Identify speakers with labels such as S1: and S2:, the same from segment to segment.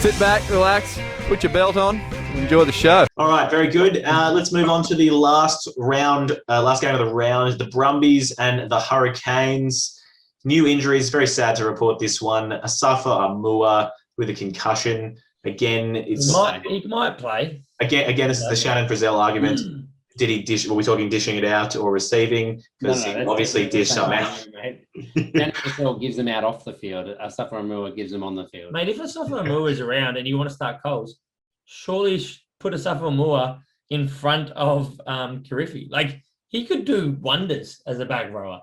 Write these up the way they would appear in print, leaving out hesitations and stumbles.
S1: Sit back, relax, put your belt on, and enjoy the show.
S2: All right, very good. Let's move on to the last round, last game of the round, the Brumbies and the Hurricanes. New injuries, very sad to report this one. Asafa Amua with a concussion. Again,
S3: he might play.
S2: Again, this is the Shannon Frizzell argument. Did he dish? Were we talking dishing it out or receiving? Because he obviously dished something out.
S4: Shannon Frizzell gives them out off the field. Asafa Amua gives them on the field.
S3: Mate, if Asafa Amua is around and you want to start Coles, surely put Asafa Amua in front of Kirifi. Like, he could do wonders as a back rower.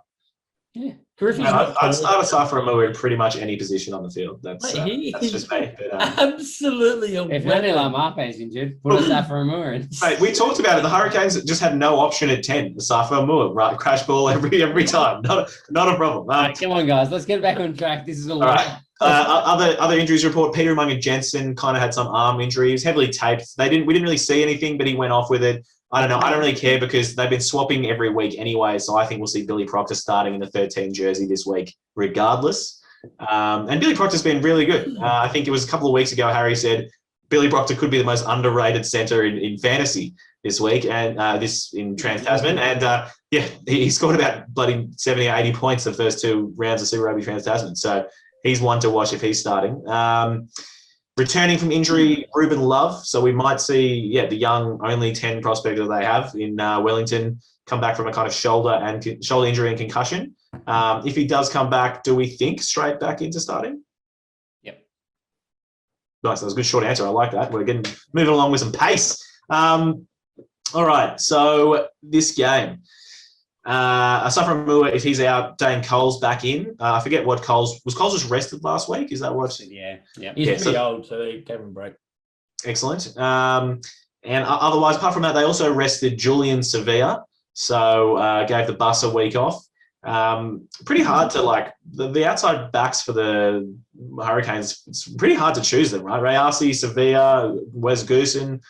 S4: Yeah.
S2: I'd start Asafa Amua in pretty much any position on the field. That's just me. But,
S3: absolutely.
S4: If Lenny Lamarpe is injured, put Asafa Amua in.
S2: Mate, we talked about it. The Hurricanes just had no option at 10. Asafa Amua, right? Crash ball every time. Not a problem.
S4: Come on, guys. Let's get back on track. This is all
S2: right. Other injuries report. Peter Munga Jensen kind of had some arm injuries, heavily taped. We didn't really see anything, but he went off with it. I don't know. I don't really care because they've been swapping every week anyway. So I think we'll see Billy Proctor starting in the 13 jersey this week, regardless. And Billy Proctor's been really good. I think it was a couple of weeks ago, Harry said Billy Proctor could be the most underrated centre in fantasy this week and this in Trans Tasman. And he scored about bloody 70 or 80 points the first two rounds of Super Rugby Trans Tasman. So he's one to watch if he's starting. Returning from injury, Ruben Love. So we might see, the young, only 10 prospect that they have in Wellington come back from a kind of shoulder injury and concussion. If he does come back, do we think straight back into starting?
S4: Yep.
S2: Nice. That was a good short answer. I like that. We're moving along with some pace. All right. So this game. Asafa Amua, if he's out, Dane Cole's back in. I forget what Cole's just rested last week. Is that what?
S4: Yeah.
S3: He's pretty old, so he gave him a break.
S2: Excellent. And otherwise, apart from that, they also rested Julian Sevilla, so gave the bus a week off. Pretty hard to the outside backs for the Hurricanes. It's pretty hard to choose them, right? Rayasi, Sevilla, Wes Goosen,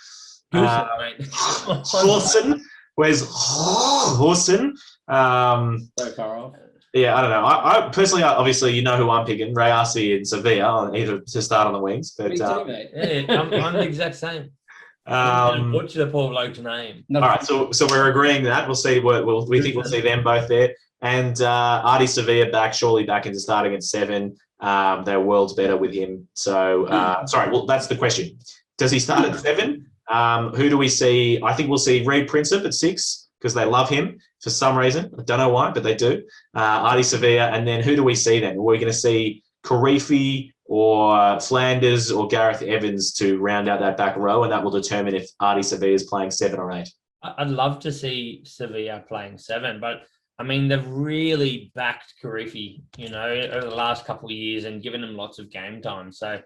S2: Hawson. Where's Hawson?
S4: So far off.
S2: Yeah, I don't know. I personally, obviously, you know who I'm picking: Rayasi and Sevilla, either to start on the wings. But
S4: Me too, mate.
S3: I'm the exact same. Butcher the poor bloke's name.
S2: All right, so we're agreeing that we'll see we think we'll see them both there, and Artie Sevilla surely back into starting at 7. They're worlds better with him. So sorry, well that's the question. Does he start at 7? Who do we see? I think we'll see Reid Princep at 6 because they love him for some reason. I don't know why, but they do. Artie Sevilla, and then who do we see then? Are we going to see Kirifi or Flanders or Gareth Evans to round out that back row, and that will determine if Artie Sevilla is playing 7 or 8?
S3: I'd love to see Sevilla playing 7, but I mean, they've really backed Kirifi, over the last couple of years and given him lots of game time. So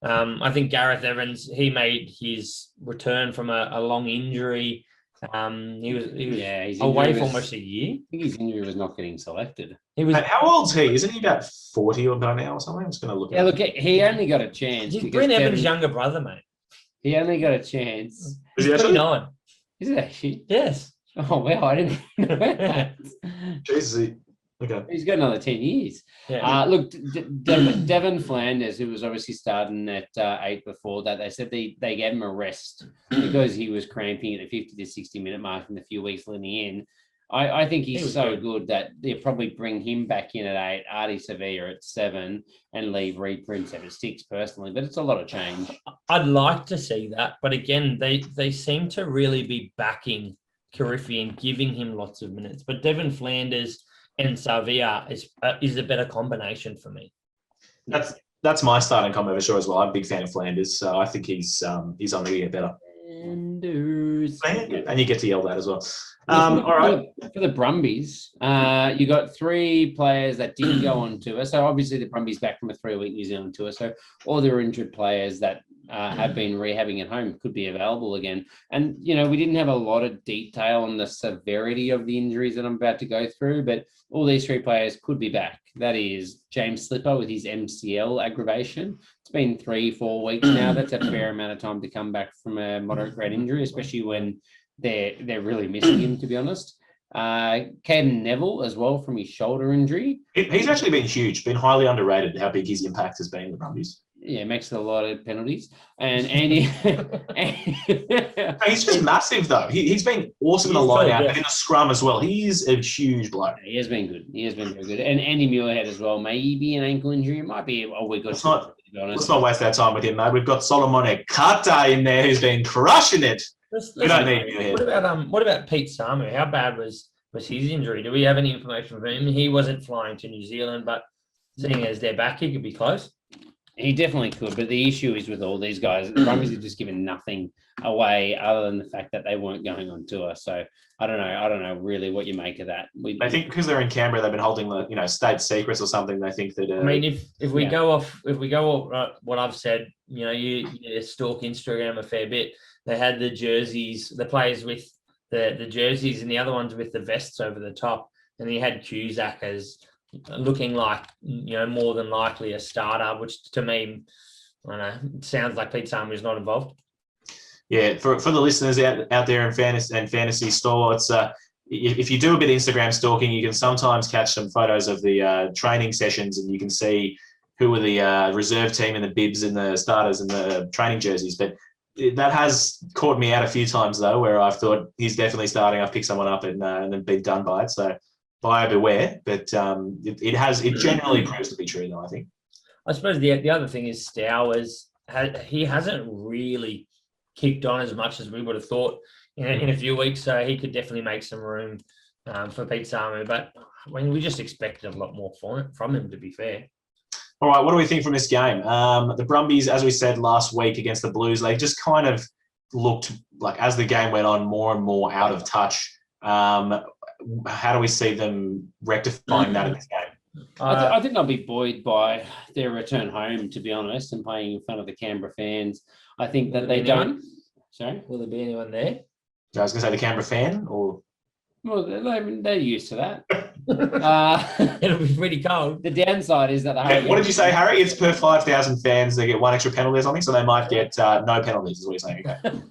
S3: I think Gareth Evans, he made his return from a long injury. He was away for almost a year.
S4: I think his injury was not getting selected.
S2: How old's he? Isn't he about 40 or by now or something? I'm just going to look.
S4: Yeah, look, he only got a chance.
S3: He's Brent Evans' younger brother, mate.
S4: He only got a chance.
S2: Is he actually
S3: 29?
S4: Is it actually?
S3: Yes.
S4: Oh wow, I didn't know that.
S2: Jesus. Okay.
S4: He's got another 10 years.
S3: Yeah.
S4: Look, Devon Flanders, who was obviously starting at 8 before that, they said they gave him a rest because he was cramping at the 50 to 60 minute mark in the few weeks leading in. I think he's so good that they'll probably bring him back in at 8, Artie Sevilla at 7, and leave Reid Princep at 6 personally. But it's a lot of change.
S3: I'd like to see that. But again, they seem to really be backing Kirifi and giving him lots of minutes. But Devon Flanders and Sevilla is a better combination for me.
S2: That's my starting combo for sure as well. I'm a big fan of Flanders, so I think he's only going to get better.
S4: Flanders.
S2: And you get to yell that as well. All right.
S4: For the Brumbies, you got 3 players that didn't go on tour. So obviously the Brumbies back from a 3-week New Zealand tour. So all their injured players that have been rehabbing at home could be available again. And, we didn't have a lot of detail on the severity of the injuries that I'm about to go through, but all these 3 players could be back. That is James Slipper with his MCL aggravation. It's been 3-4 weeks now. That's a fair amount of time to come back from a moderate grade injury, especially when they're really missing him, to be honest. Caden Neville as well from his shoulder injury.
S2: He's actually been huge, been highly underrated how big his impact has been in the Brumbies.
S4: Yeah, makes a lot of penalties. And Andy,
S2: He's just massive, though. He's been awesome in the
S3: He's
S2: line
S3: so
S2: out,
S3: good.
S2: but in the scrum as well. He's a huge bloke.
S4: he has been good. He has been very good. And Andy Muirhead as well. Maybe an ankle injury. It might be a week or
S2: Let's
S4: two,
S2: not-
S4: to be honest.
S2: Let's not waste our time with him, mate. We've got Solomon Ekata in there who's been crushing it. We don't need you here.
S3: What about Pete Samu? How bad was his injury? Do we have any information from him? He wasn't flying to New Zealand, but seeing as they're back, he could be close.
S4: He definitely could, but the issue is with all these guys, the Brumbies have just given nothing away other than the fact that they weren't going on tour. So I don't know really what you make of that.
S2: I think because they're in Canberra, they've been holding the state secrets or something. They think that.
S3: I mean, if we go off what I've said, you stalk Instagram a fair bit. They had the jerseys, the players with the jerseys, and the other ones with the vests over the top, and he had Cusack as looking like more than likely a starter, which to me, I don't know, it sounds like Pete Samu is not involved.
S2: Yeah, for the listeners out there in fantasy store, it's if you do a bit of Instagram stalking, you can sometimes catch some photos of the training sessions, and you can see who were the reserve team and the bibs and the starters and the training jerseys. But that has caught me out a few times though, where I've thought he's definitely starting. I've picked someone up and then been done by it. So buyer beware. But it generally proves to be true though, I think.
S3: I suppose the other thing is Stowers. He hasn't really kicked on as much as we would have thought in a few weeks, so he could definitely make some room for Pete Samu. But I mean, we just expected a lot more from him, to be fair.
S2: All right, what do we think from this game? The Brumbies, as we said last week against the Blues, they just kind of looked like, as the game went on, more and more out of touch. How do we see them rectifying that in this game?
S4: I think I'll be buoyed by their return home, to be honest, and playing in front of the Canberra fans. I think that they don't. Sorry?
S3: Will there be anyone there?
S2: I was going to say the Canberra fan, or
S4: Well, they're used to that.
S3: It'll be pretty cold.
S4: The downside is that the
S2: what did you say, Harry? It's per 5,000 fans they get one extra penalty or something, so they might get no penalties. Is what you're saying? Okay.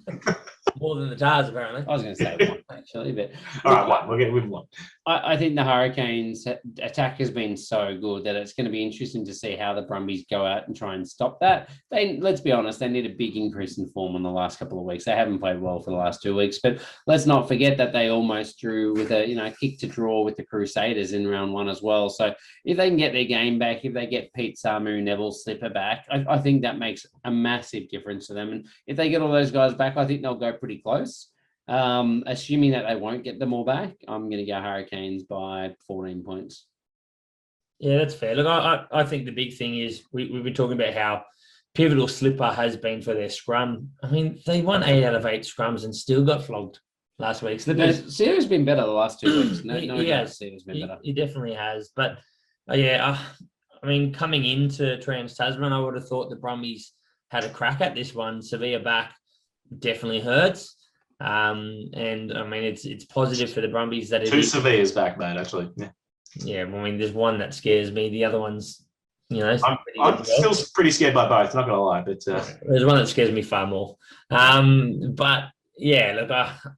S3: More than the Tars, apparently.
S4: I was going to say one, actually, but
S2: All right, one. We'll get with one.
S4: I think the Hurricanes attack has been so good that it's going to be interesting to see how the Brumbies go out and try and stop that. Let's be honest, they need a big increase in form in the last couple of weeks. They haven't played well for the last 2 weeks, but let's not forget that they almost drew with a kick to draw with the Crusaders in round one as well. So if they can get their game back, if they get Pete Samu, Neville Slipper back, I think that makes a massive difference to them. And if they get all those guys back, I think they'll go pretty close. Assuming that they won't get them all back, I'm going to go Hurricanes by 14 points.
S3: Yeah, that's fair. Look, I think the big thing is we've been talking about how pivotal Slipper has been for their scrum. I mean, they won 8 out of 8 scrums and still got flogged last week.
S4: Slipper's been better the last 2 weeks.
S3: He has.
S4: Slipper's been better.
S3: He definitely has. But I mean, coming into Trans Tasman, I would have thought the Brumbies had a crack at this one. Sevilla back definitely hurts. And I mean, it's positive for the Brumbies that
S2: 2 Sevilla's back, mate, actually. Yeah.
S3: I mean, there's one that scares me. The other one's,
S2: I'm still pretty scared by both, not going to lie. But
S3: there's one that scares me far more. But yeah, look,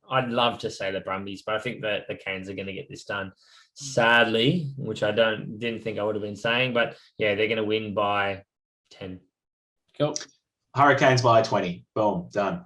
S3: I'd love to say the Brumbies, but I think that the Canes are going to get this done. Sadly, which I didn't think I would have been saying, but yeah, they're going to win by 10.
S4: Cool.
S2: Hurricanes by 20. Boom, done.